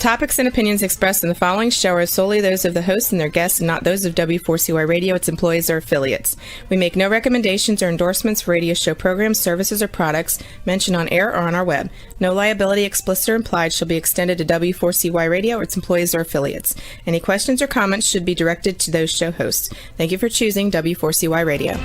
topics and opinions expressed in the following show are solely those of the host and their guests and not those of W4CY Radio, its employees, or affiliates. We make no recommendations or endorsements for radio show programs, services, or products mentioned on air or on our web. No liability, explicit or implied, shall be extended to W4CY Radio or its employees or affiliates. Any questions or comments should be directed to those show hosts. Thank you for choosing W4CY Radio.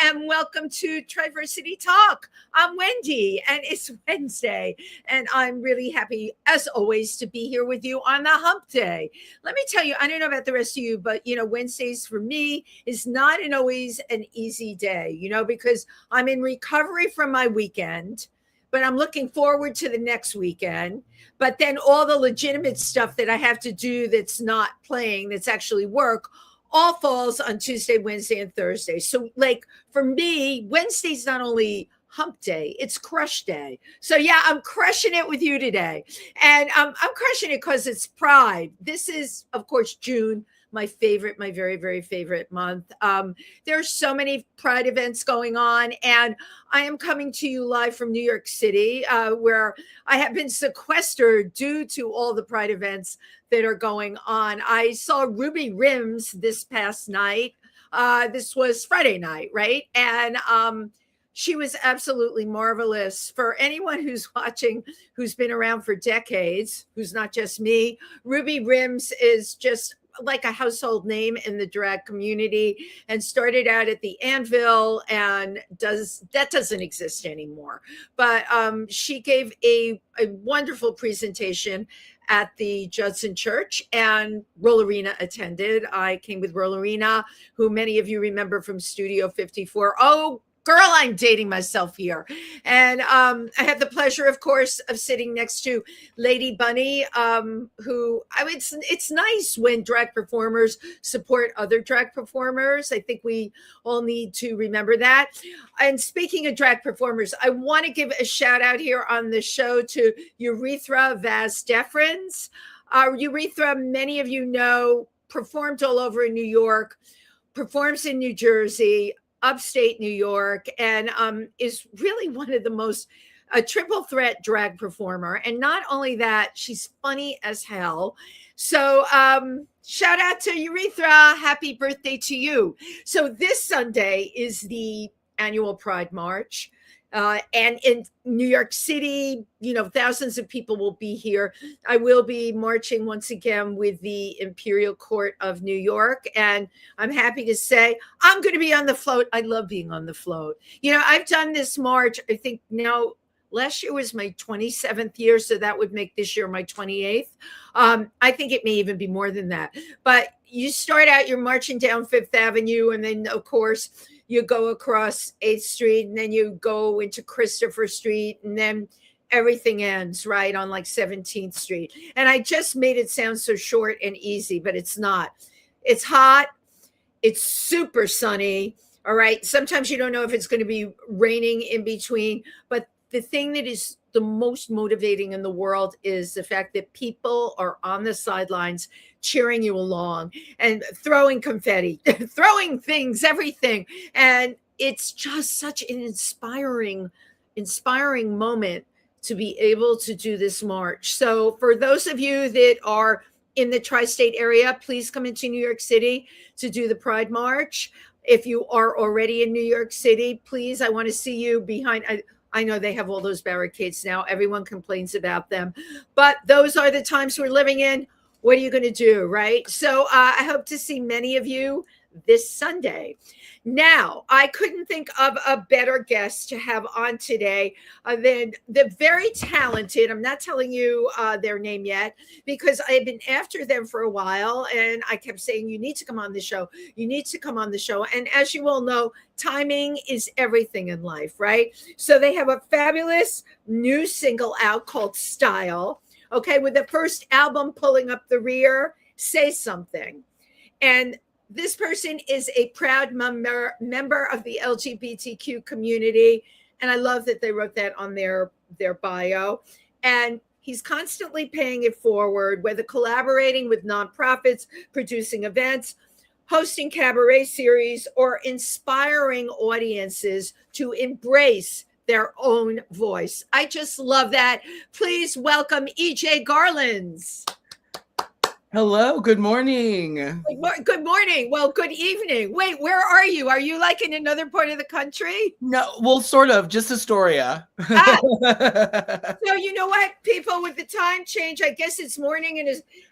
And welcome to Triversity Talk. I'm Wendy and it's Wednesday and I'm really happy as always to be here with you on the hump day. Let me tell you, I don't know about the rest of you, but Wednesdays for me is not always an easy day, because I'm in recovery from my weekend, but I'm looking forward to the next weekend. But then all the legitimate stuff that I have to do that's not playing, that's actually work, all falls on Tuesday, Wednesday, and Thursday. So for me, Wednesday's not only hump day, it's crush day. So yeah, I'm crushing it with you today. And I'm crushing it because it's Pride. This is, of course, June, my very, very favorite month. There's so many Pride events going on, and I am coming to you live from New York City, where I have been sequestered due to all the Pride events that are going on. I saw Ruby Rims this past night. This was Friday night, right? And she was absolutely marvelous. For anyone who's watching, who's been around for decades, who's not just me, Ruby Rims is just like a household name in the drag community and started out at the Anvil and that doesn't exist anymore. But she gave a wonderful presentation at the Judson Church, and Rollerina attended. I came with Rollerina, who many of you remember from Studio 54. Oh, girl, I'm dating myself here. And I had the pleasure, of course, of sitting next to Lady Bunny, it's nice when drag performers support other drag performers. I think we all need to remember that. And speaking of drag performers, I want to give a shout out here on the show to Urethra Vaz Deferens. Urethra, many of you know, performed all over in New York, performs in New Jersey, upstate New York, and is really one of the most triple threat drag performer. And not only that, she's funny as hell. So shout out to Urethra. Happy birthday to you. So this Sunday is the annual Pride March. And in New York City, thousands of people will be here. I will be marching once again with the Imperial Court of New York. And I'm happy to say I'm going to be on the float. I love being on the float. I've done this march, I think now, last year was my 27th year. So that would make this year my 28th. I think it may even be more than that. But you start out, you're marching down Fifth Avenue. And then, of course, you go across 8th Street, and then you go into Christopher Street, and then everything ends right on 17th Street. And I just made it sound so short and easy, but it's not. It's hot. It's super sunny. All right. Sometimes you don't know if it's going to be raining in between, but the thing that is the most motivating in the world is the fact that people are on the sidelines cheering you along and throwing confetti, throwing things, everything. And it's just such an inspiring moment to be able to do this march. So for those of you that are in the tri-state area, please come into New York City to do the Pride March. If you are already in New York City, please, I want to see you behind. I know they have all those barricades now. Everyone complains about them, but those are the times we're living in. What are you going to do, right? So I hope to see many of you this Sunday. Now, I couldn't think of a better guest to have on today than the very talented, I'm not telling you their name yet, because I've been after them for a while, and I kept saying, you need to come on the show. You need to come on the show. And as you all know, timing is everything in life, right? So they have a fabulous new single out called Style, okay, with the first album pulling up the rear, Say Something. And this person is a proud member of the LGBTQ community. And I love that they wrote that on their bio. And he's constantly paying it forward, whether collaborating with nonprofits, producing events, hosting cabaret series, or inspiring audiences to embrace their own voice. I just love that. Please welcome EJ Garlands. Hello, good morning. Good morning. Well, good evening. Wait, where are you? Are you like in another part of the country? No, well, sort of, just Astoria. So you know what, people, with the time change, I guess it's morning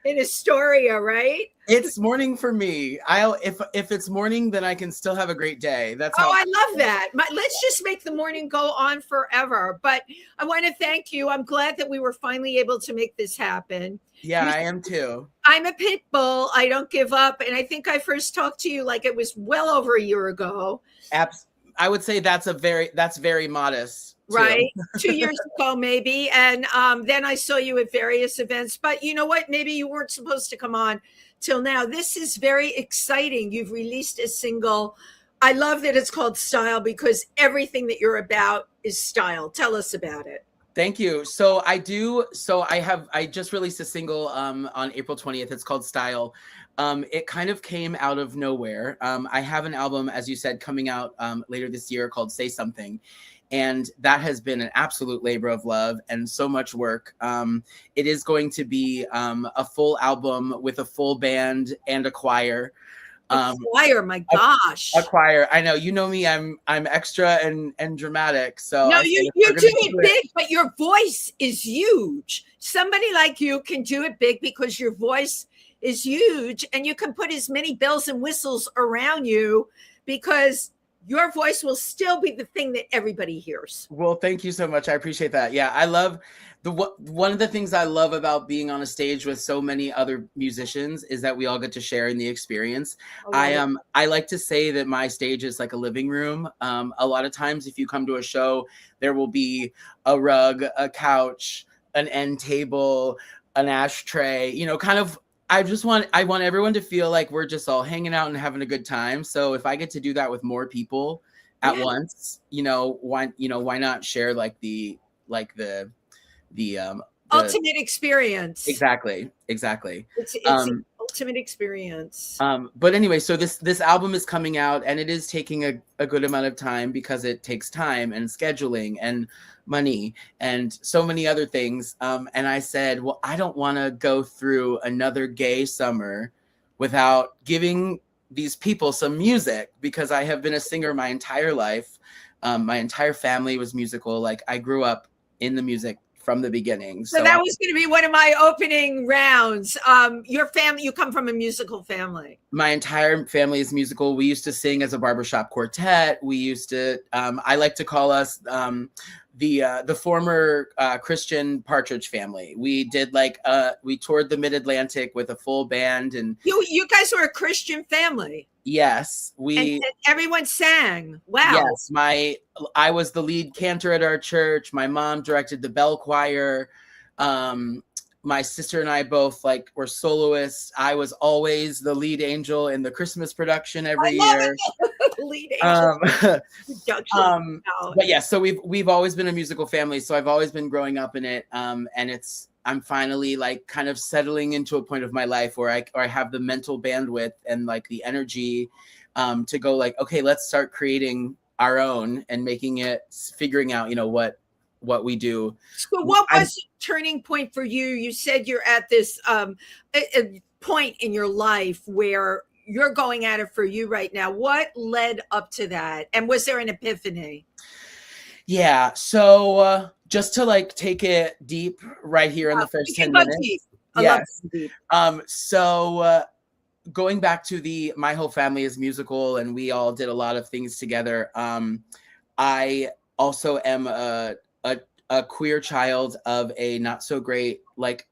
in Astoria, right? It's morning for me. If it's morning, then I can still have a great day. That's how. Oh, I love that. Let's just make the morning go on forever. But I want to thank you. I'm glad that we were finally able to make this happen. Yeah, I am too. I'm a pit bull. I don't give up. And I think I first talked to you like it was well over a year ago. I would say that's very modest. Right. 2 years ago, maybe. And then I saw you at various events. But you know what? Maybe you weren't supposed to come on till now. This is very exciting. You've released a single. I love that it's called Style because everything that you're about is style. Tell us about it. Thank you. So I just released a single on April 20th. It's called Style. It kind of came out of nowhere. I have an album, as you said, coming out later this year called Say Something. And that has been an absolute labor of love and so much work. It is going to be a full album with a full band and a choir. Choir, my gosh. A choir. I know, you know me, I'm extra and dramatic. So no, you do it big, but your voice is huge. Somebody like you can do it big because your voice is huge, and you can put as many bells and whistles around you because your voice will still be the thing that everybody hears. Well, thank you so much. I appreciate that. Yeah, I love one of the things I love about being on a stage with so many other musicians is that we all get to share in the experience. I like to say that my stage is like a living room. A lot of times if you come to a show, there will be a rug, a couch, an end table, an ashtray, you know, kind of. I want everyone to feel like we're just all hanging out and having a good time. So if I get to do that with more people at once, why not share like the ultimate experience. Exactly. It's an ultimate experience. But anyway, so this album is coming out, and it is taking a good amount of time because it takes time and scheduling and money and so many other things. And I said, well, I don't want to go through another gay summer without giving these people some music, because I have been a singer my entire life. My entire family was musical. Like, I grew up in the music from the beginning. So that was going to be one of my opening rounds. Your family, you come from a musical family. My entire family is musical. We used to sing as a barbershop quartet. We used to, I like to call us the former Christian Partridge family. We did we toured the Mid-Atlantic with a full band. And you guys were a Christian family. Yes, and everyone sang. Wow. Yes, I was the lead cantor at our church. My mom directed the bell choir. My sister and I both were soloists. I was always the lead angel in the Christmas production every year. Lead angel. But yeah, so we've always been a musical family. So I've always been growing up in it. And I'm finally kind of settling into a point of my life where I have the mental bandwidth and the energy to go okay, let's start creating our own and figuring out, what we do. So what was the turning point for you? You said you're at this a point in your life where you're going at it for you right now. What led up to that? And was there an epiphany? Yeah. So just to take it deep right here in the first 10 minutes. Yes. So going back to my whole family is musical, and we all did a lot of things together. I also am a queer child of a not so great like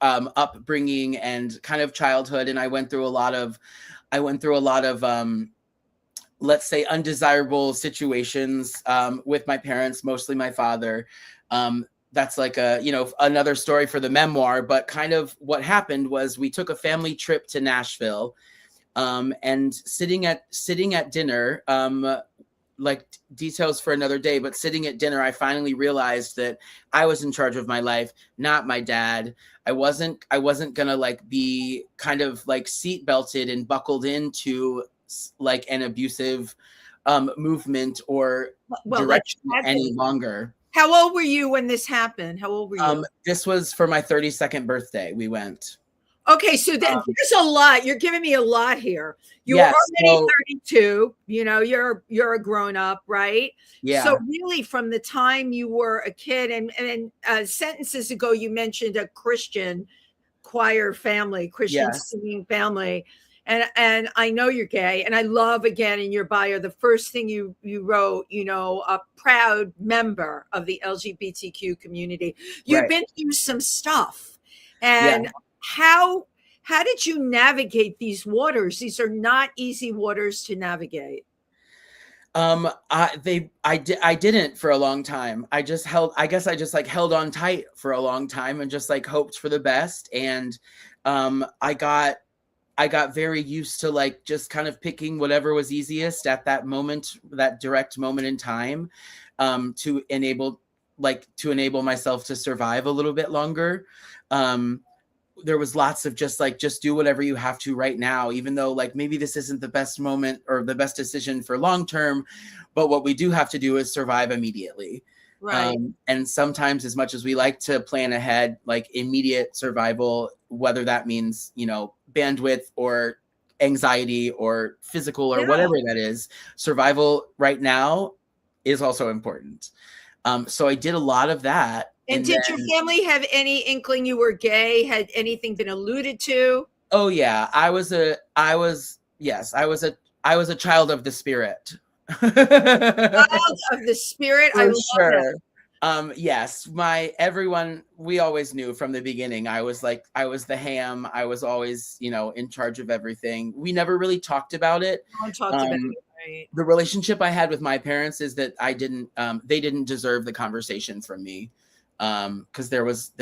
upbringing and kind of childhood, and I went through a lot of let's say undesirable situations with my parents, mostly my father. That's like another story for the memoir, but kind of what happened was we took a family trip to Nashville, and sitting at dinner, like details for another day, but sitting at dinner, I finally realized that I was in charge of my life, not my dad. I wasn't gonna like be kind of like seat belted and buckled into like an abusive movement or direction any longer. How old were you when this happened? How old were you? This was for my 32nd birthday. We went. Okay, so there's a lot. You're giving me a lot here. You're already 32. You know, you're a grown up, right? Yeah. So really, from the time you were a kid, and sentences ago, you mentioned a Christian choir family, Christian singing family, and I know you're gay, and I love again in your bio the first thing you wrote. You know, a proud member of the LGBTQ community. You've been through some stuff, and how did you navigate these waters? These are not easy waters to navigate. I didn't for a long time. I just held on tight for a long time and just like hoped for the best. And I got very used to like just kind of picking whatever was easiest at that moment, that direct moment in time, to enable myself to survive a little bit longer. There was lots of just do whatever you have to right now, even though like maybe this isn't the best moment or the best decision for long term, but what we do have to do is survive immediately. Right. And sometimes, as much as we like to plan ahead, like immediate survival, whether that means, you know, bandwidth or anxiety or physical or whatever that is, survival right now is also important. So I did a lot of that. And did your family have any inkling you were gay? Had anything been alluded to? Oh yeah, I was a child of the spirit. Child of the spirit. For I love sure. that. Yes, we always knew from the beginning. I was the ham. I was always, you know, in charge of everything. We never really talked about it. No one talked about it. Right. The relationship I had with my parents is that they didn't deserve the conversation from me. Because there was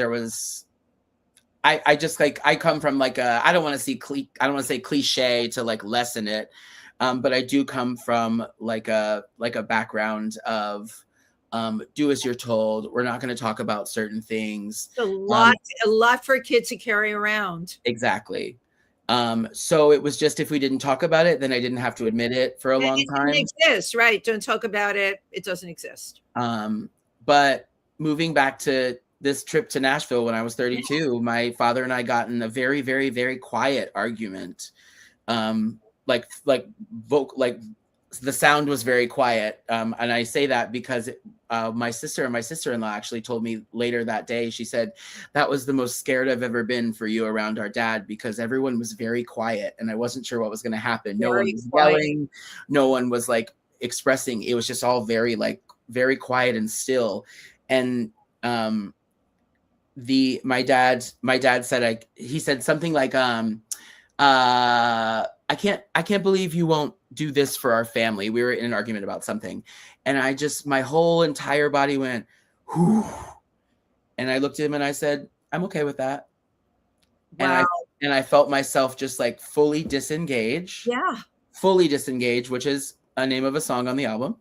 I just like, I come from like I don't want to say cliche to like lessen it, but I do come from like a background of do as you're told. We're not going to talk about certain things. A lot for a kid to carry around. Exactly. So it was just, if we didn't talk about it, then I didn't have to admit it for a long time. It doesn't exist, right? Don't talk about it. It doesn't exist. But moving back to this trip to Nashville when I was 32, my father and I got in a very, very, very quiet argument. Like the sound was very quiet. And I say that because my sister and my sister-in-law actually told me later that day, she said, that was the most scared I've ever been for you around our dad, because everyone was very quiet and I wasn't sure what was going to happen. No one was yelling. No one was like expressing. It was just all very quiet and still. And my dad said, he said something like, I can't believe you won't do this for our family. We were in an argument about something, and my whole entire body went, whew. And I looked at him and I said, I'm okay with that. Wow. And I felt myself just like fully disengage. Yeah. Fully disengage, which is a name of a song on the album.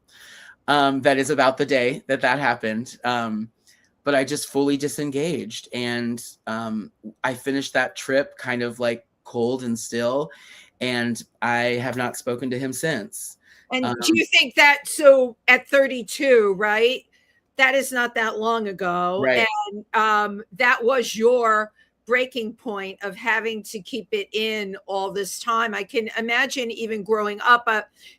That is about the day that happened. But I just fully disengaged, and I finished that trip kind of like cold and still, and I have not spoken to him since. And do you think that, so at 32, right? That is not that long ago. Right. And that was your breaking point of having to keep it in all this time. I can imagine even growing up,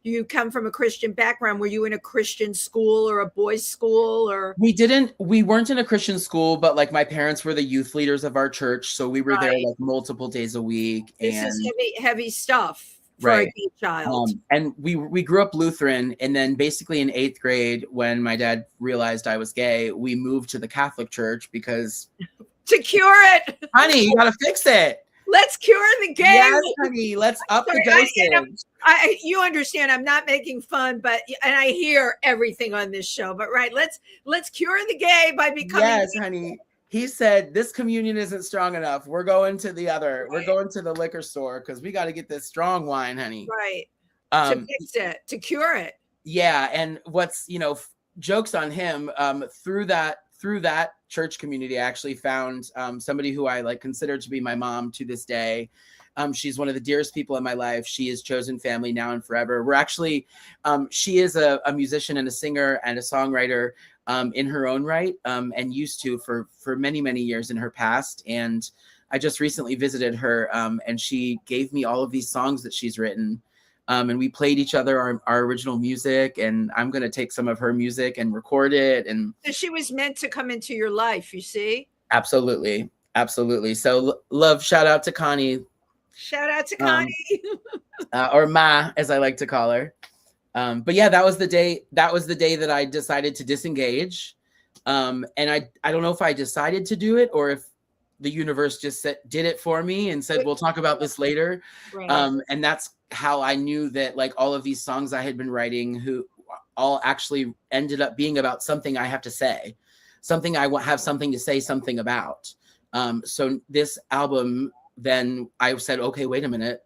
you come from a Christian background. Were you in a Christian school or a boys' school, or? We weren't in a Christian school, but like my parents were the youth leaders of our church. So we were there like multiple days a week. This is heavy stuff for a gay child. And we grew up Lutheran. And then basically in 8th grade, when my dad realized I was gay, we moved to the Catholic church because to cure it. Honey, you gotta fix it. Let's cure the gay. Yes, honey. Let's up the dosage. You understand, I'm not making fun, and I hear everything on this show, but let's cure the gay by becoming. Yes, honey. He said, this communion isn't strong enough. We're going to we're going to the liquor store because we got to get this strong wine, honey. Right. To fix it, to cure it. Yeah. And what's, jokes on him, through that church community, I actually found somebody who I like consider to be my mom to this day. She's one of the dearest people in my life. She is chosen family now and forever. We're actually, she is a musician and a singer and a songwriter in her own right, and used to for many, many years in her past. And I just recently visited her, and she gave me all of these songs that she's written. And we played each other our original music, and I'm going to take some of her music and record it. And so she was meant to come into your life, you see? Absolutely. Absolutely. So love, shout out to Connie. Shout out to Connie. Or Ma, as I like to call her. But yeah, that was the day that I decided to disengage. And I don't know if I decided to do it or if the universe just did it for me and said, we'll talk about this later. Right. And that's how I knew that like all of these songs I had been writing, who all actually ended up being about something I have to say, something I have something to say something about. So this album, then I said, okay, wait a minute.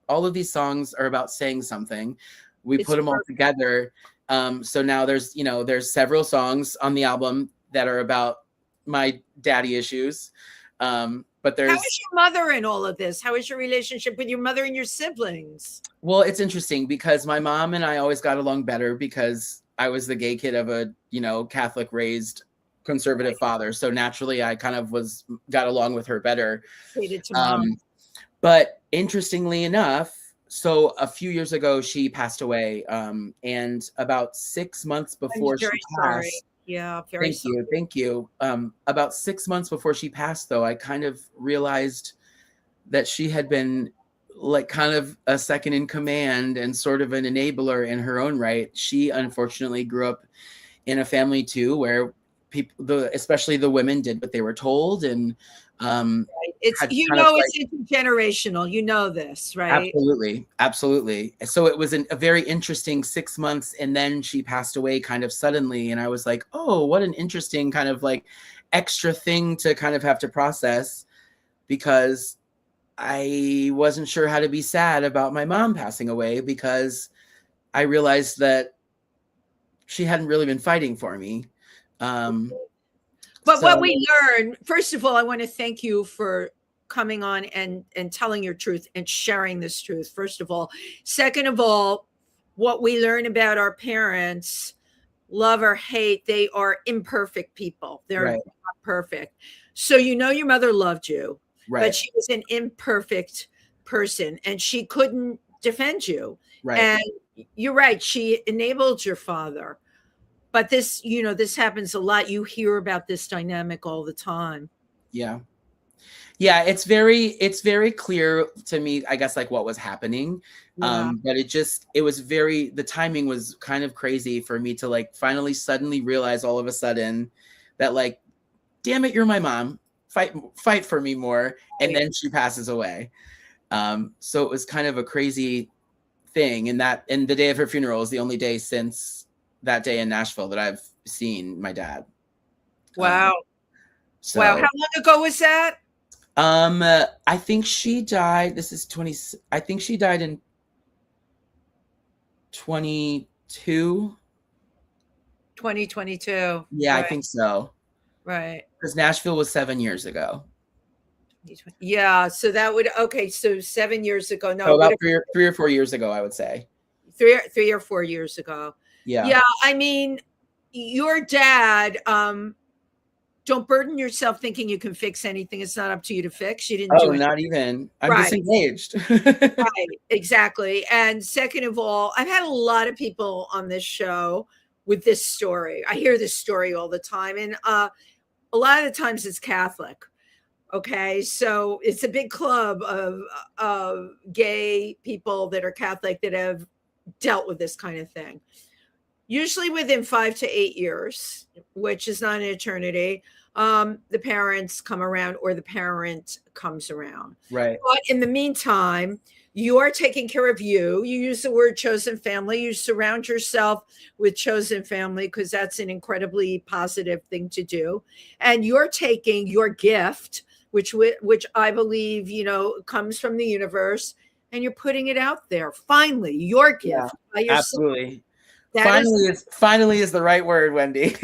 All of these songs are about saying something. We put them all together. So now there's several songs on the album that are about my daddy issues. But there's. How is your mother in all of this? How is your relationship with your mother and your siblings? Well, it's interesting because my mom and I always got along better because I was the gay kid of a, Catholic raised conservative father. So naturally I kind of got along with her better. But interestingly enough, so a few years ago, she passed away. And about 6 months before she passed. Yeah, very sorry. Thank you. About 6 months before she passed, though, I kind of realized that she had been like kind of a second in command and sort of an enabler in her own right. She unfortunately grew up in a family too, where especially the women did what they were told, and it's it's intergenerational. You know this, right? Absolutely. So it was a very interesting 6 months, and then she passed away kind of suddenly, and I was like, oh, what an interesting kind of like extra thing to kind of have to process, because I wasn't sure how to be sad about my mom passing away, because I realized that she hadn't really been fighting for me. But what we learned, first of all, I want to thank you for coming on and telling your truth and sharing this truth, first of all. Second of all, what we learn about our parents, love or hate, they are imperfect people. They're not perfect. So your mother loved you, but she was an imperfect person and she couldn't defend you. Right. And you're right, she enabled your father. But this, this happens a lot. You hear about this dynamic all the time. Yeah. Yeah. It's very clear to me, I guess, like what was happening. Yeah. But the timing was kind of crazy for me to like finally suddenly realize all of a sudden that like, damn it, you're my mom. Fight for me more. And then she passes away. So it was kind of a crazy thing. And the day of her funeral is the only day since that day in Nashville that I've seen my dad. Wow. Wow. How long ago was that? I think she died. I think she died in 2022. 2022. Yeah, right. I think so. Right. Because Nashville was 7 years ago. Yeah. So that would, so 7 years ago. No, so about 3 or 4 years ago, I would say. 3 or 4 years ago. Yeah. I mean, your dad, don't burden yourself thinking you can fix anything. It's not up to you to fix. You didn't do it. Not even. I'm Right. disengaged. Right, exactly. And second of all, I've had a lot of people on this show with this story. I hear this story all the time, and a lot of the times it's Catholic. Okay, so it's a big club of gay people that are Catholic that have dealt with this kind of thing. Usually within 5 to 8 years, which is not an eternity, the parents come around or the parent comes around. Right. But in the meantime, you are taking care of you. You use the word chosen family. You surround yourself with chosen family because that's an incredibly positive thing to do. And you're taking your gift, which I believe, comes from the universe, and you're putting it out there. Finally, your gift. Yeah, absolutely. That finally is the right word, Wendy.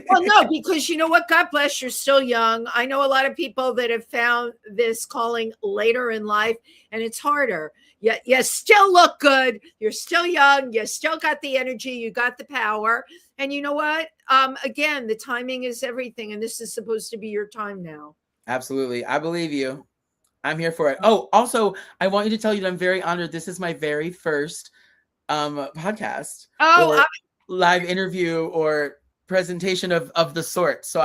Well, no, because you know what? God bless, you're still young. I know a lot of people that have found this calling later in life, and it's harder. Yet you still look good. You're still young. You still got the energy. You got the power. And you know what? Again, the timing is everything, and this is supposed to be your time now. Absolutely. I believe you. I'm here for it. Oh, also, I want you to tell you that I'm very honored. This is my very first podcast or live interview or presentation of the sort. So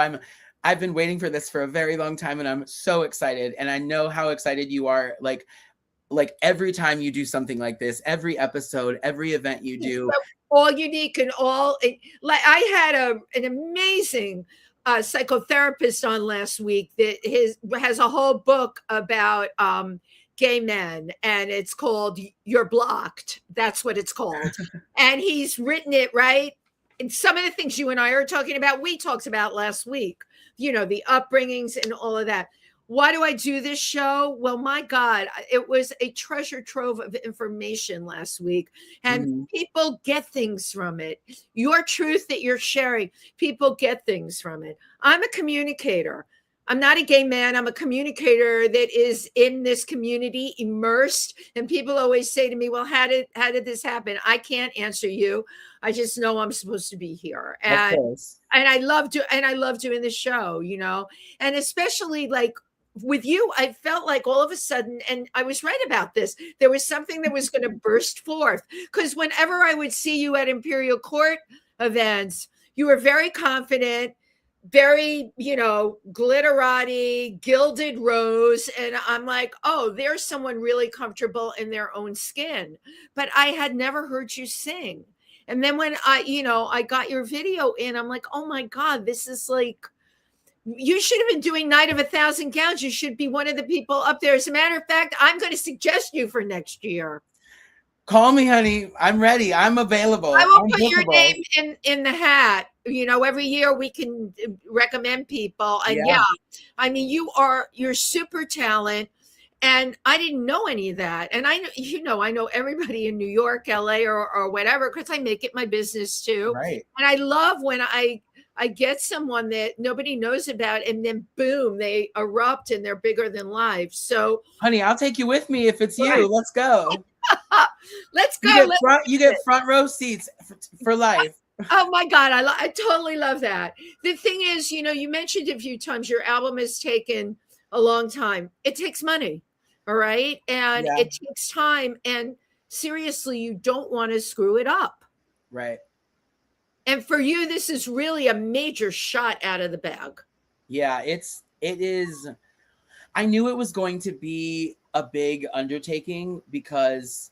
I've been waiting for this for a very long time, and I'm so excited. And I know how excited you are. Like every time you do something like this, every episode, every event you do, all unique and all. Like I had an amazing psychotherapist on last week that has a whole book about gay men, and it's called You're Blocked. That's what it's called. And he's written it, right? And some of the things you and I are talking about, we talked about last week, the upbringings and all of that. Why do I do this show? Well, my God, it was a treasure trove of information last week, and people get things from it. Your truth that you're sharing, people get things from it. I'm a communicator. I'm not a gay man. I'm a communicator that is in this community, immersed. And people always say to me, well, how did this happen? I can't answer you. I just know I'm supposed to be here. And I love doing the show, and especially like with you, I felt like all of a sudden, and I was right about this, there was something that was going to burst forth. Because whenever I would see you at Imperial Court events, you were very confident, very, glitterati, gilded rose. And I'm like, oh, there's someone really comfortable in their own skin. But I had never heard you sing. And then when I got your video in, I'm like, oh my God, this is like, you should have been doing Night of 1,000 Gowns. You should be one of the people up there. As a matter of fact, I'm going to suggest you for next year. Call me, honey. I'm ready. I'm available. I will put your name in the hat. Every year we can recommend people. And I mean, you're super talent. And I didn't know any of that. And I know everybody in New York, LA, or whatever, because I make it my business too. Right. And I love when I get someone that nobody knows about, and then boom, they erupt and they're bigger than life. So, honey, I'll take you with me if it's you. Let's go. Let's go. You get front row seats for life. Oh my God, I totally love that. The thing is, you mentioned a few times your album has taken a long time. It takes money, all right, and it takes time. And seriously, you don't want to screw it up, right? And for you, this is really a major shot out of the bag. Yeah, it is. I knew it was going to be a big undertaking because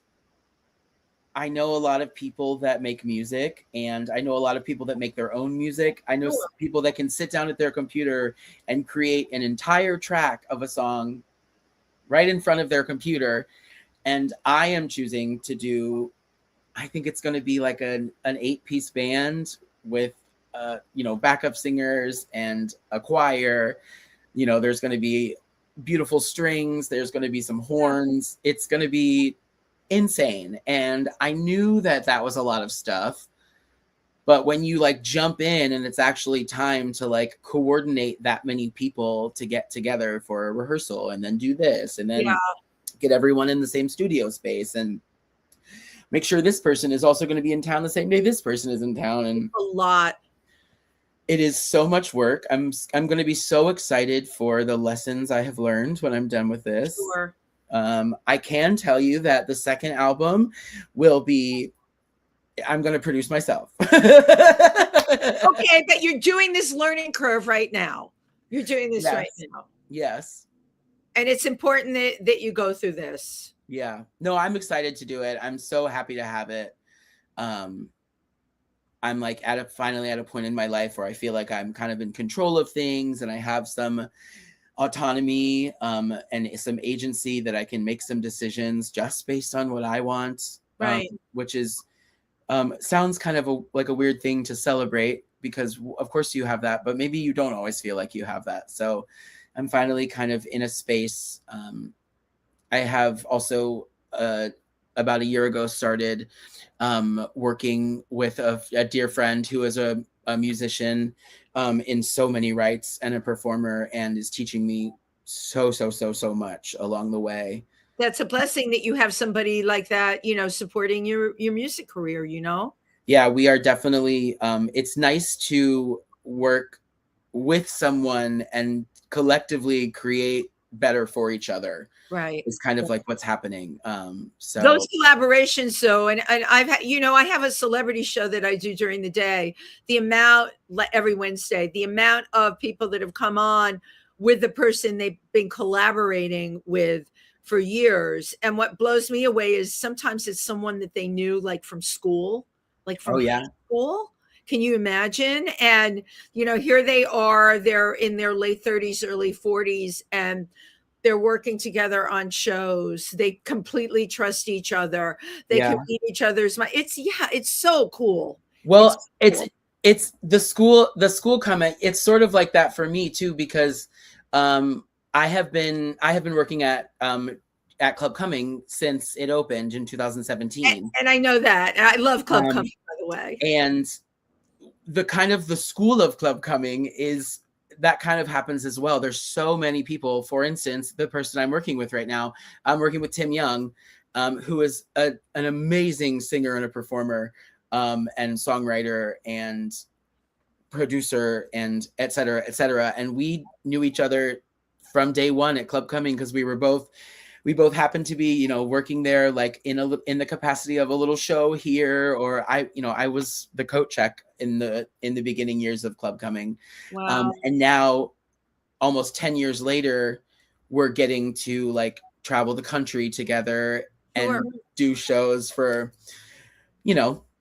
I know a lot of people that make music, and I know a lot of people that make their own music. I know people that can sit down at their computer and create an entire track of a song right in front of their computer. And I am choosing to do, I think it's going to be like an 8-piece band with, backup singers and a choir. There's going to be beautiful strings. There's going to be some horns. It's going to be insane. And I knew that was a lot of stuff. But when you like jump in and it's actually time to like coordinate that many people to get together for a rehearsal and then do this and then get everyone in the same studio space and make sure this person is also going to be in town the same day this person is in town. And a lot. It is so much work. I'm going to be so excited for the lessons I have learned when I'm done with this. Sure. I can tell you that the second album will be, I'm going to produce myself. Okay, but you're doing this learning curve right now. You're doing this right now. Yes. And it's important that you go through this. Yeah. No, I'm excited to do it. I'm so happy to have it. I'm like finally at a point in my life where I feel like I'm kind of in control of things and I have some autonomy and some agency that I can make some decisions just based on what I want. Right. Which is sounds kind of like a weird thing to celebrate, because of course you have that, but maybe you don't always feel like you have that. So I'm finally kind of in a space. I have also about a year ago started working with a dear friend who is a musician in so many rights and a performer, and is teaching me so much along the way. That's a blessing that you have somebody like that, supporting your music career, Yeah, we are definitely, it's nice to work with someone and collectively create better for each other. Right. It's kind of like what's happening. So those collaborations, and I've had, I have a celebrity show that I do during the day. The amount, every Wednesday, the amount of people that have come on with the person they've been collaborating with for years. And what blows me away is sometimes it's someone that they knew like from school, like from high school. Can you imagine? And, here they are, they're in their late 30s, early 40s, and they're working together on shows. They completely trust each other. They can read each other's mind. It's so cool. Well, it's the school comment. It's sort of like that for me too, because I have been working at Club Cumming since it opened in 2017. And I know that. And I love Club Cumming, by the way. And the school of Club Cumming is that kind of happens as well. There's so many people. For instance, the person I'm working with right now, I'm working with Tim Young, who is an amazing singer and a performer, and songwriter and producer, and et cetera, et cetera. And we knew each other from day one at Club Cumming because we both happened to be, working there, like in the capacity of a little show here, or I was the coat check in the beginning years of Club Cumming. Wow. And now almost 10 years later, we're getting to like travel the country together and do shows for,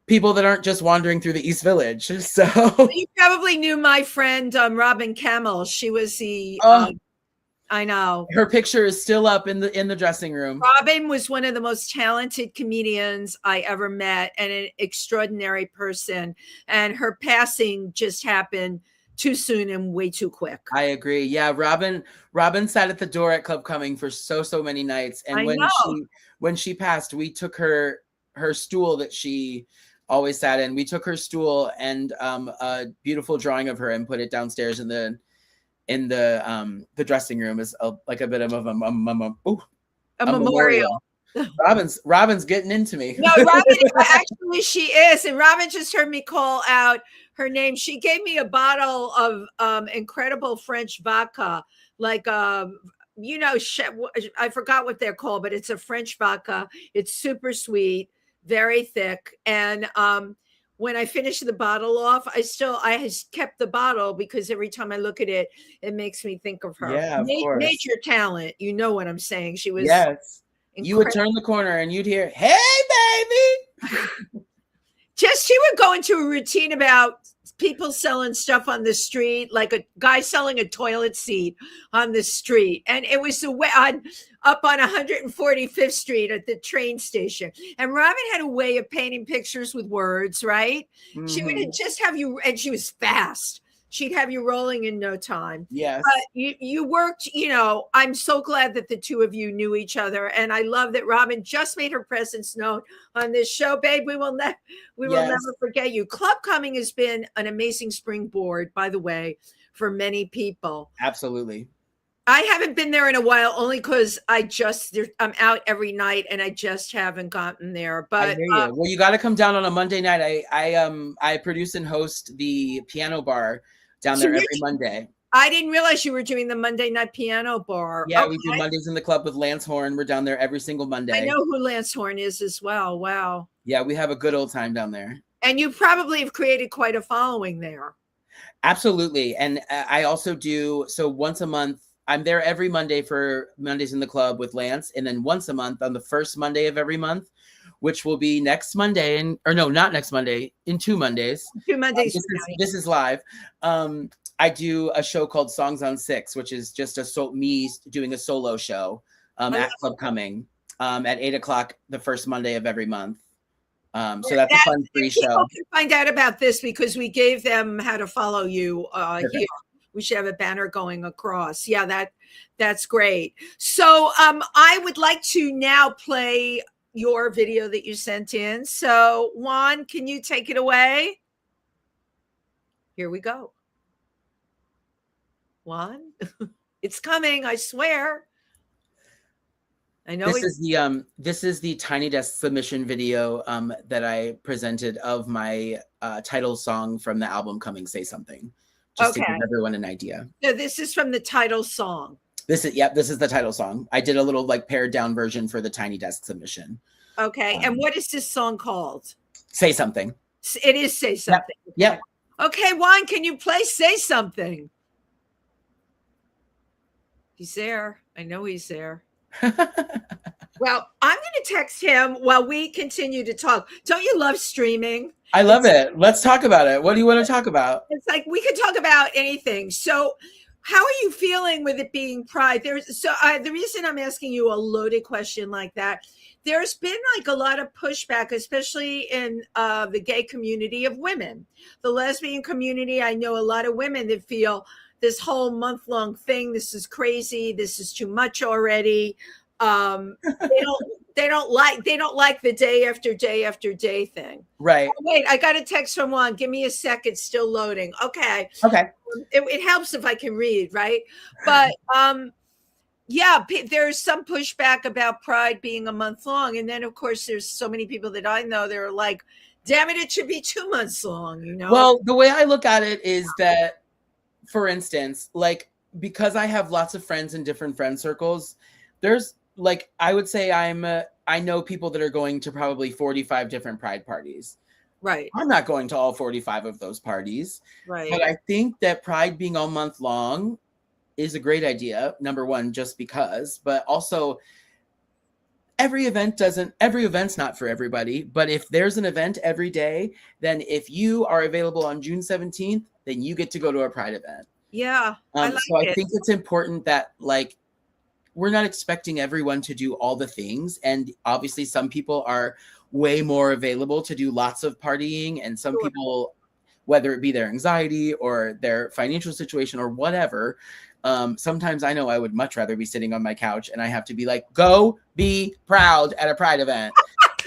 people that aren't just wandering through the East Village. So you probably knew my friend, Robin Camel. She was the, I know. Her picture is still up in the dressing room. Robin was one of the most talented comedians I ever met, and an extraordinary person. And her passing just happened too soon and way too quick. I agree. Yeah, Robin sat at the door at Club Cumming for so many nights, and when she passed, we took her stool that she always sat in. We took her stool and a beautiful drawing of her and put it downstairs in the dressing room as a bit of a memorial. Robin's getting into me. No, Robin, actually she is. And Robin just heard me call out her name. She gave me a bottle of incredible French vodka, like I forgot what they're called, but it's a French vodka. It's super sweet, very thick. And when I finish the bottle off, I kept the bottle because every time I look at it, it makes me think of her. Yeah, of course. Major talent. You know what I'm saying? She was. Yes. Incredible. You would turn the corner and you'd hear, "Hey, baby." She would go into a routine about people selling stuff on the street, like a guy selling a toilet seat on the street. And it was up on 145th Street at the train station. And Robin had a way of painting pictures with words, right? Mm-hmm. She would just have you, and she was fast. She'd have you rolling in no time. Yes. But you worked, I'm so glad that the two of you knew each other. And I love that Robin just made her presence known on this show. Babe, we will never forget you. Club Cumming has been an amazing springboard, by the way, for many people. Absolutely. I haven't been there in a while, only because I'm out every night and I just haven't gotten there. But I hear you. Well, you got to come down on a Monday night. I produce and host the piano bar down there every Monday. I didn't realize you were doing the Monday night piano bar. Yeah, Okay. we do Mondays in the Club with Lance Horn. We're down there every single Monday. I know who Lance Horn is as well. Wow. Yeah, we have a good old time down there. And you probably have created quite a following there. Absolutely. And I also do, so once a month, I'm there every Monday for Mondays in the Club with Lance. And then once a month on the first Monday of every month, which will be next Monday, or no, not next Monday, in 2 Mondays. 2 Mondays. This is live. I do a show called Songs on 6, which is just me doing a solo show at Club Coming at 8 o'clock the first Monday of every month. So that's a fun free show. People can find out about this because we gave them how to follow you here. We should have a banner going across. Yeah, that's great. So I would like to now play your video that you sent in. So Juan, can you take it away? Here we go. Juan, it's coming, I swear. I know this is the Tiny Desk submission video that I presented of my title song from the album Coming Say Something, just to give everyone an idea. So this is from the title song. This is the title song. I did a little like pared down version for the Tiny Desk submission. Okay. And what is this song called? Say Something. It is Say Something. Yep. Okay, Juan, can you play Say Something? He's there. I know he's there. Well, I'm going to text him while we continue to talk. Don't you love streaming? I love it. Let's talk about it. What do you want to talk about? It's like we could talk about anything. So how are you feeling with it being Pride? The reason I'm asking you a loaded question like that, there's been like a lot of pushback, especially in the gay community of women. The lesbian community, I know a lot of women that feel this whole month-long thing, this is crazy, this is too much already. They don't like the day after day after day thing. Right. Oh, wait, I got a text from Juan. Give me a second, still loading. Okay. It helps if I can read, right? But yeah, there's some pushback about Pride being a month long. And then of course there's so many people that I know that are like, damn it should be 2 months long, you know? Well, the way I look at it is that, for instance, like, because I have lots of friends in different friend circles, there's like, I would say I know people that are going to probably 45 different Pride parties. Right. I'm not going to all 45 of those parties. Right. But I think that Pride being all month long is a great idea. Number one, just because, but also every event's not for everybody. But if there's an event every day, then if you are available on June 17th, then you get to go to a Pride event. Yeah. I think it's important that, like, we're not expecting everyone to do all the things. And obviously some people are way more available to do lots of partying. And some people, whether it be their anxiety or their financial situation or whatever, sometimes I know I would much rather be sitting on my couch and I have to be like, go be proud at a Pride event.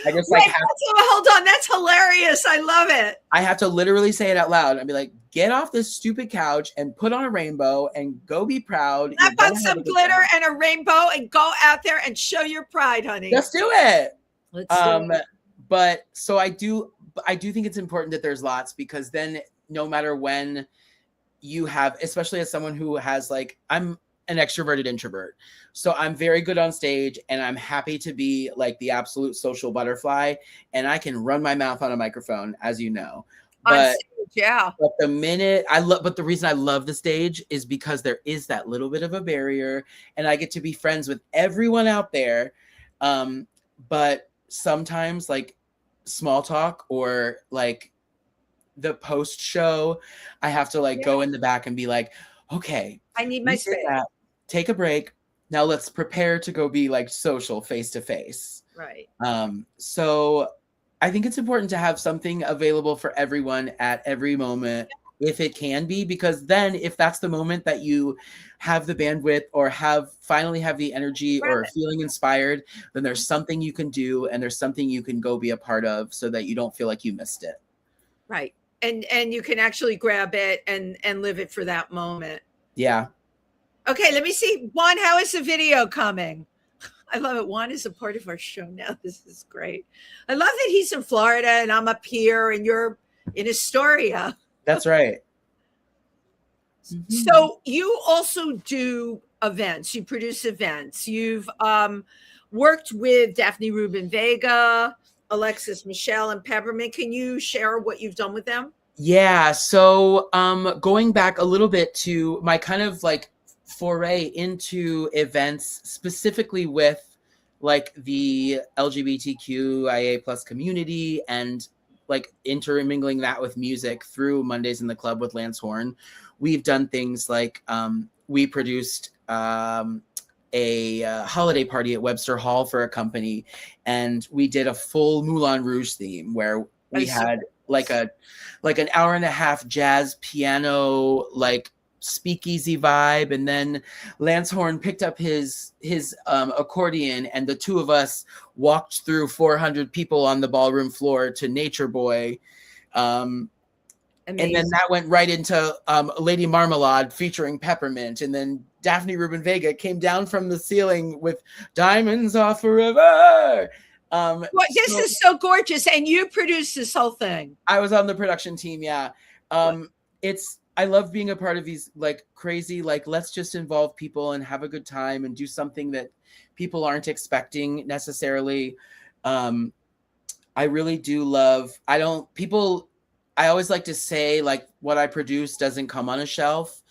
I just like hold on, that's hilarious. I love it. I have to literally say it out loud and be like, get off this stupid couch and put on a rainbow and go be proud. Slap on some glitter and a rainbow and go out there and show your pride, honey. Let's do it. Let's do it. But so I do think it's important that there's lots, because then no matter when you have, especially as someone who has, like, I'm an extroverted introvert, so I'm very good on stage and I'm happy to be like the absolute social butterfly and I can run my mouth on a microphone, as you know. But yeah, but the reason I love the stage is because there is that little bit of a barrier and I get to be friends with everyone out there. But sometimes, like, small talk or like the post show, I have to go in the back and be like, okay, I need my space. Take a break. Now let's prepare to go be like social face to face. Right. So I think it's important to have something available for everyone at every moment, if it can be, because then if that's the moment that you have the bandwidth or finally have the energy or feeling inspired, then there's something you can do and there's something you can go be a part of so that you don't feel like you missed it. Right. And you can actually grab it and live it for that moment. Yeah. Okay, let me see. Juan, how is the video coming? I love it. Juan is a part of our show now. This is great. I love that he's in Florida and I'm up here and you're in Astoria. That's right. So you also do events. You produce events. You've worked with Daphne Rubin Vega, Alexis Michelle, and Peppermint. Can you share what you've done with them? Yeah. So going back a little bit to my kind of like foray into events, specifically with like the LGBTQIA plus community, and like intermingling that with music through Mondays in the Club with Lance Horn. We've done things like we produced a holiday party at Webster Hall for a company, and we did a full Moulin Rouge theme where we had like an hour and a half jazz piano, like speakeasy vibe, and then Lance Horn picked up his accordion, and the two of us walked through 400 people on the ballroom floor to Nature Boy. And then that went right into Lady Marmalade featuring Peppermint, and then Daphne Rubin Vega came down from the ceiling with Diamonds Are Forever. This is so gorgeous, and you produced this whole thing. I was on the production team. Yeah. I love being a part of these like crazy, like, let's just involve people and have a good time and do something that people aren't expecting necessarily. I really do love, I always like to say like what I produce doesn't come on a shelf.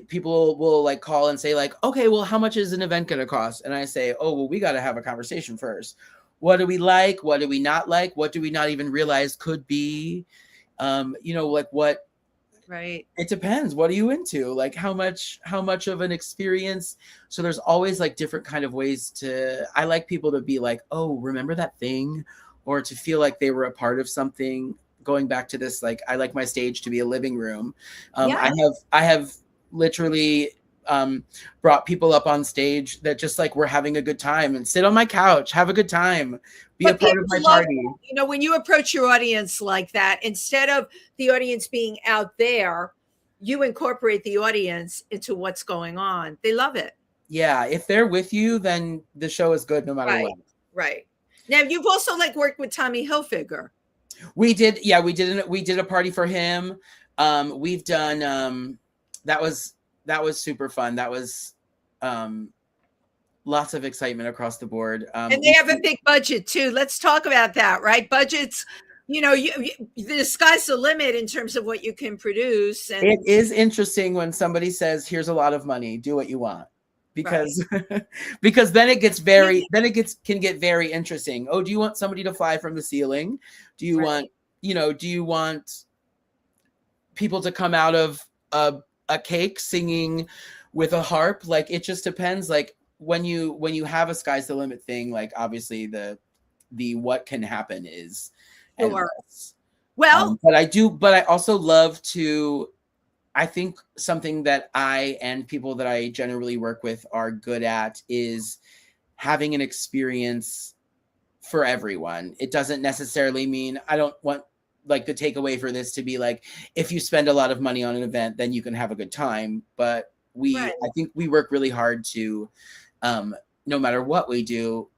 People will like call and say like, okay, well, how much is an event going to cost? And I say, oh, well, we got to have a conversation first. What do we like? What do we not like? What do we not even realize could be? Like what? Right. It depends. What are you into? Like how much of an experience? So there's always like different kind of ways I like people to be like, oh, remember that thing? Or to feel like they were a part of something. Going back to this, like, I like my stage to be a living room. I have literally brought people up on stage that just like we're having a good time and sit on my couch, have a good time, be a part of my party. When you approach your audience like that, instead of the audience being out there, you incorporate the audience into what's going on. They love it. Yeah. If they're with you, then the show is good no matter what. Right. Now you've also like worked with Tommy Hilfiger. We did a party for him. We've done that was super fun. That was lots of excitement across the board. And they have a big budget too. Let's talk about that, right? Budgets, the sky's the limit in terms of what you can produce. And it is interesting when somebody says, here's a lot of money, do what you want. Because because then it can get very interesting. Oh, do you want somebody to fly from the ceiling? Do you want people to come out of a cake singing with a harp? Like, it just depends. Like when you have a sky's the limit thing, like obviously the what can happen is endless. Well, but I also love to, I think something that I and people that I generally work with are good at is having an experience for everyone. It doesn't necessarily mean, I don't want like the takeaway for this to be like, if you spend a lot of money on an event, then you can have a good time. But I think we work really hard to, no matter what we do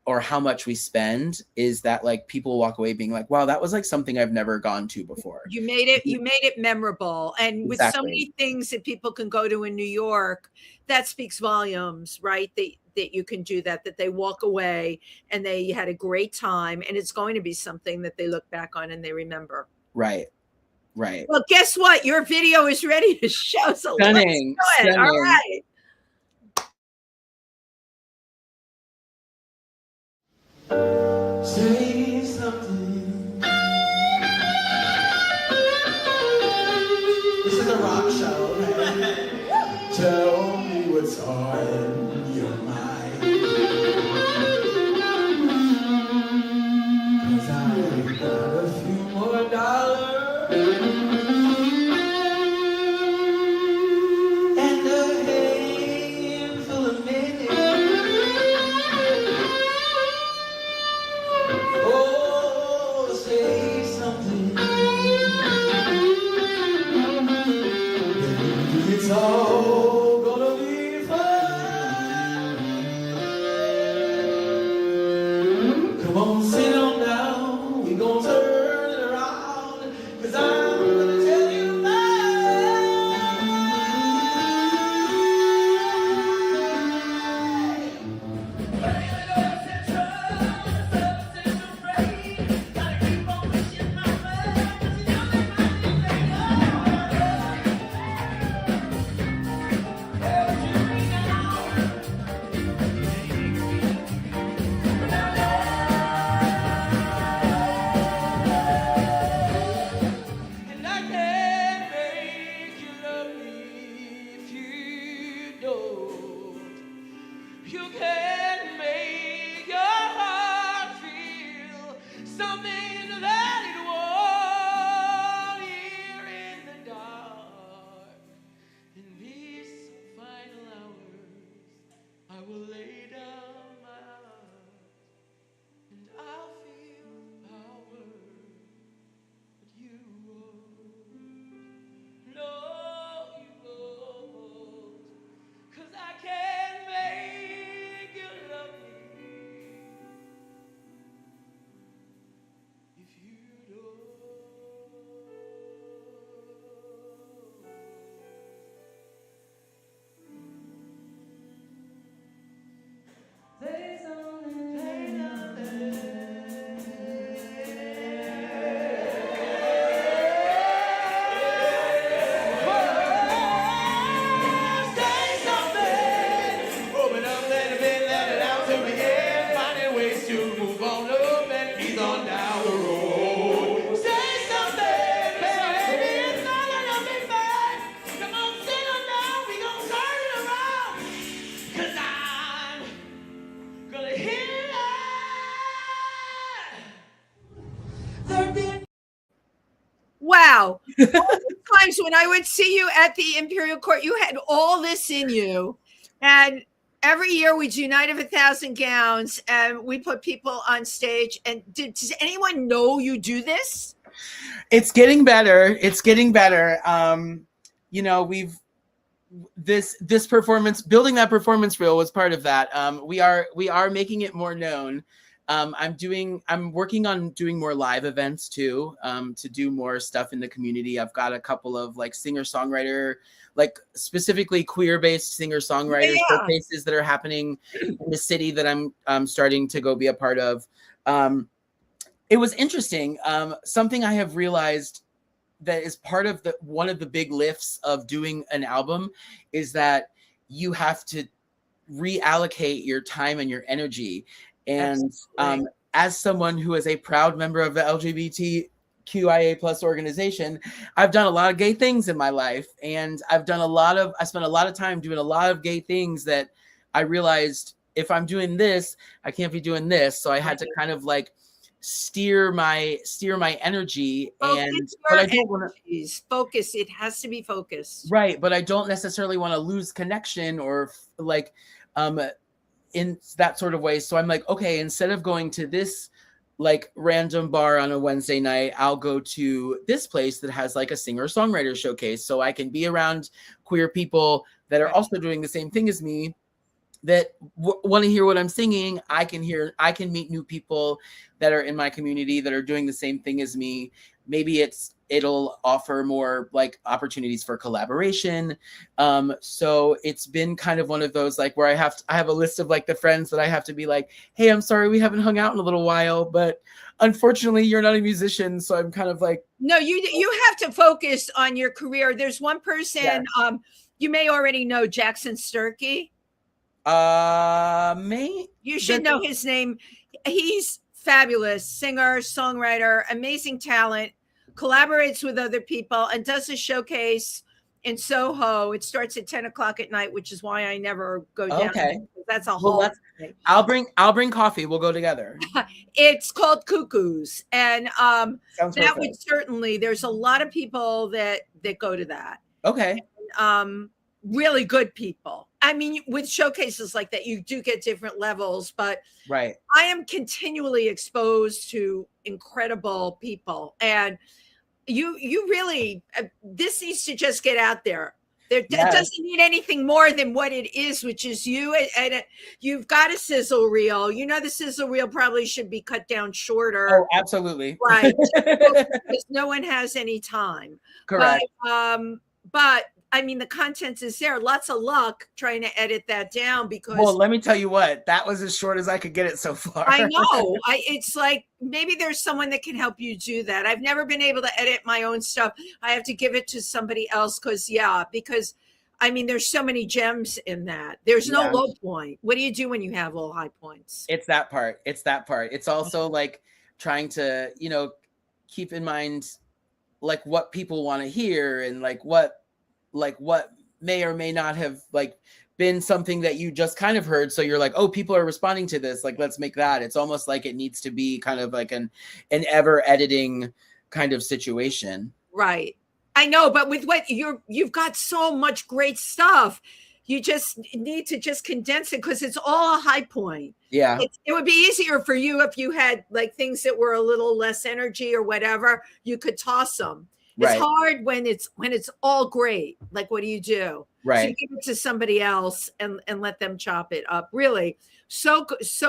or how much we spend, is that like people walk away being like, wow, that was like something I've never gone to before. You made it memorable. And with so many things that people can go to in New York, that speaks volumes, right? That you can do that they walk away and they had a great time, and it's going to be something that they look back on and they remember. Right. Well, guess what? Your video is ready to show. So Stunning. Let's do it. All right. Say something. This is a rock show, okay? Tell me what's on your mind. 'Cause I got a few more dollars and a handful of minutes. Oh, can make your heart feel something that it won't here in the dark. In these final hours, I will lay down my arms and I'll feel the power that you hold. No, you won't, 'cause I can't make you love me if you don't. There's open up, let it in, let it out till we end. Finding ways to move on up and ease on down the road. Say something, baby, it's not gonna be bad. Come on, sing on now, we gon' turn it around. 'Cause I'm gonna hit it. Wow. All the times when I would see you at the Imperial Court, you had all this in you. And every year we do Night of 1,000 Gowns and we put people on stage. And does anyone know you do this? It's getting better. It's getting better. You know, we've this performance, building that performance reel was part of that. We are making it more known. I'm working on doing more live events too, to do more stuff in the community. I've got a couple of like singer-songwriter, like specifically queer-based singer-songwriter showcases that are happening in the city that I'm starting to go be a part of. It was interesting. Something I have realized that is part of one of the big lifts of doing an album is that you have to reallocate your time and your energy. And as someone who is a proud member of the LGBTQIA plus organization, I've done a lot of gay things in my life. And I spent a lot of time doing a lot of gay things that I realized if I'm doing this, I can't be doing this. So I had to kind of like steer my energy. But I don't want to focus. It has to be focused. Right. But I don't necessarily want to lose connection or like, in that sort of way. So I'm like, okay, instead of going to this like random bar on a Wednesday night, I'll go to this place that has like a singer-songwriter showcase. So I can be around queer people that are also doing the same thing as me, that want to hear what I'm singing. I can meet new people that are in my community that are doing the same thing as me. Maybe it'll offer more like opportunities for collaboration. So it's been kind of one of those like where I have a list of like the friends that I have to be like, hey, I'm sorry we haven't hung out in a little while, but unfortunately you're not a musician. So I'm kind of like, no, you have to focus on your career. There's one person, you may already know, Jackson Sturkey. You should know his name. He's fabulous singer, songwriter, amazing talent, collaborates with other people and does a showcase in Soho. It starts at 10 o'clock at night, which is why I never go down. Okay. That's a whole thing. I'll bring coffee. We'll go together. It's called Cuckoos. And Sounds that perfect. would certainly, there's a lot of people that go to that. Okay. And, really good people. I mean, with showcases like that, you do get different levels, but right. I am continually exposed to incredible people. And you really, this needs to just get out there. It doesn't need anything more than what it is, which is you. And you've got a sizzle reel. You know, the sizzle reel probably should be cut down shorter. Oh, absolutely. Right. Because no one has any time. Correct. But I mean, the content is there. Lots of luck trying to edit that down because. Well, let me tell you what, that was as short as I could get it so far. I know. It's like maybe there's someone that can help you do that. I've never been able to edit my own stuff. I have to give it to somebody else because I mean, there's so many gems in that. There's no low point. What do you do when you have all high points? It's that part. It's also like trying to, keep in mind like what people want to hear and like what may or may not have like been something that you just kind of heard. So you're like, oh, people are responding to this. Like, let's make that. It's almost like it needs to be kind of like an ever editing kind of situation. Right. I know, but with what you've got so much great stuff. You just need to just condense it because it's all a high point. Yeah. It would be easier for you if you had like things that were a little less energy or whatever. You could toss them. It's Right. hard when it's all great. Like, what do you do? Right. So you give it to somebody else and let them chop it up. Really, so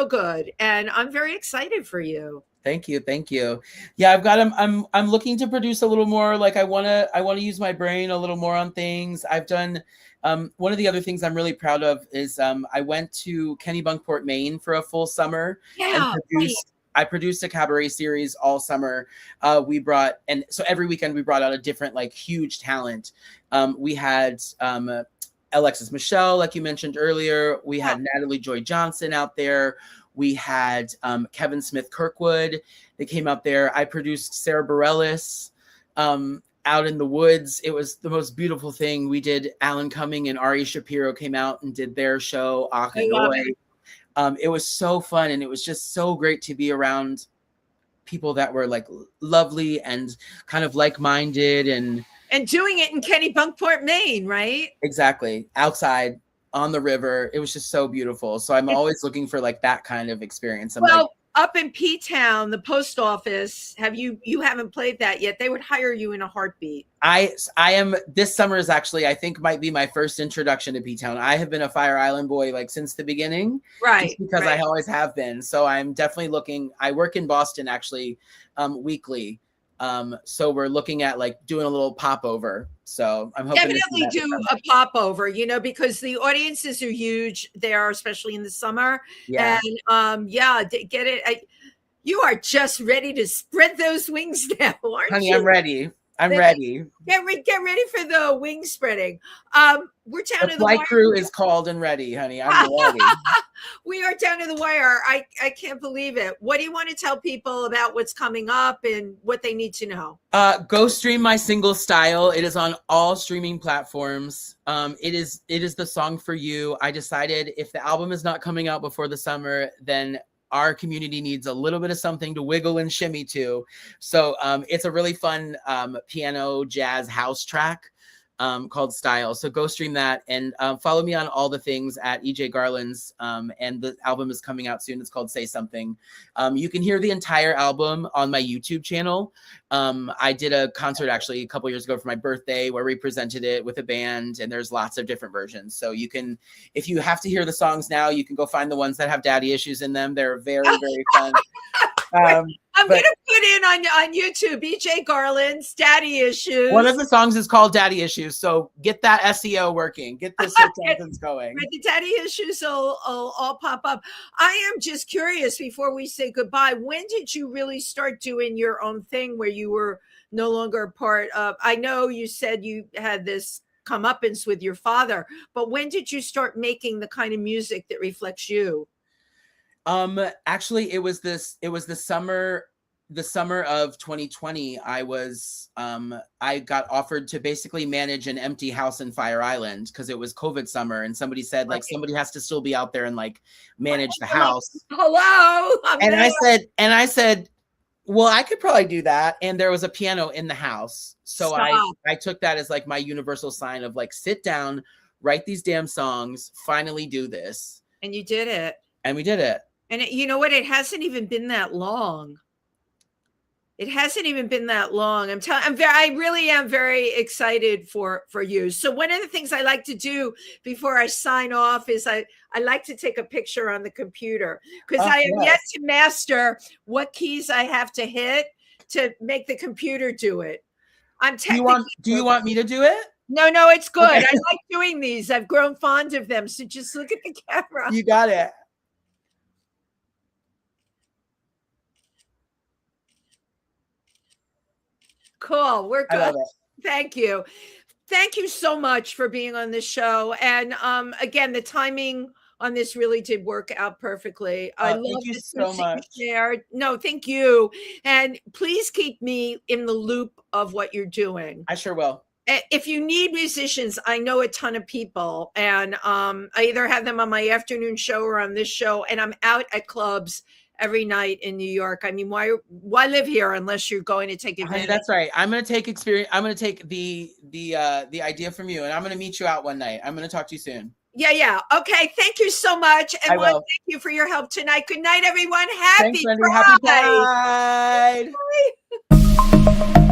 good. And I'm very excited for you. Thank you. Yeah, I'm looking to produce a little more. Like I want to use my brain a little more on things. I've done one of the other things I'm really proud of is I went to Kennebunkport, Maine for a full summer. Yeah. I produced a cabaret series all summer. So every weekend we brought out a different like huge talent. We had Alexis Michelle, like you mentioned earlier. We had Natalie Joy Johnson out there. We had Kevin Smith Kirkwood. They came out there. I produced Sarah Bareilles out in the woods. It was the most beautiful thing. We did Alan Cumming and Ari Shapiro came out and did their show. It was so fun. And it was just so great to be around people that were like lovely and kind of like-minded and doing it in Kennebunkport, Maine, right? Exactly. Outside on the river. It was just so beautiful. So I'm always looking for like that kind of experience. Up in P-Town, the post office, you haven't played that yet. They would hire you in a heartbeat. I am, this summer is actually, I think might be my first introduction to P-Town. I have been a Fire Island boy like since the beginning. Right. Because I always have been. So I'm definitely looking, I work in Boston actually weekly. So we're looking at like doing a little popover. So I'm hoping definitely do a popover, because the audiences are huge there, especially in the summer. Yeah. And get it. You are just ready to spread those wings now, aren't Honey, you? I'm ready. Ready. Get ready for the wing spreading. We're down to the flight wire. crew is called and ready, honey. I'm ready. We are down to the wire. I can't believe it. What do you want to tell people about what's coming up and what they need to know? Go stream my single Style. It is on all streaming platforms. It is the song for you. I decided if the album is not coming out before the summer, then our community needs a little bit of something to wiggle and shimmy to. So it's a really fun piano jazz house track called Style. So go stream that and follow me on all the things at EJ Garlands. And the album is coming out soon. It's called Say Something. You can hear the entire album on my YouTube channel. I did a concert actually a couple years ago for my birthday where we presented it with a band, and there's lots of different versions. So you can, if you have to hear the songs now, you can go find the ones that have daddy issues in them. They're very, very fun. I'm going to put in on YouTube, EJ Garlands, Daddy Issues. One of the songs is called Daddy Issues. So get that SEO working. Get the search engines going. The Daddy Issues will all pop up. I am just curious before we say goodbye. When did you really start doing your own thing where you were no longer a part of? I know you said you had this comeuppance with your father, but when did you start making the kind of music that reflects you? Actually it was the summer of 2020. I got offered to basically manage an empty house in Fire Island because it was COVID summer, and somebody said like somebody has to still be out there and like manage the house. Hello. I said, well, I could probably do that. And there was a piano in the house. So I took that as like my universal sign of like, sit down, write these damn songs, finally do this. And you did it. And we did it. And you know what? It hasn't even been that long. It hasn't even been that long. I really am very excited for you. So one of the things I like to do before I sign off is I like to take a picture on the computer because I have yet to master what keys I have to hit to make the computer do it. Do you want me to do it? No, it's good. Okay. I like doing these. I've grown fond of them. So just look at the camera. You got it. Cool. We're good. Thank you. Thank you so much for being on the show. And again, the timing on this really did work out perfectly. I love you so much. No, thank you. And please keep me in the loop of what you're doing. I sure will. if you need musicians, I know a ton of people, and I either have them on my afternoon show or on this show, and I'm out at clubs every night in New York. I mean, why live here unless you're going to take advantage? Honey, that's right. I'm going to take experience. I'm going to take the idea from you, and I'm going to meet you out one night. I'm going to talk to you soon. Yeah. Okay. Thank you so much. And I will. thank you for your help tonight. Good night, everyone. Happy Thanks, Wendy. Pride. Happy Pride. Bye.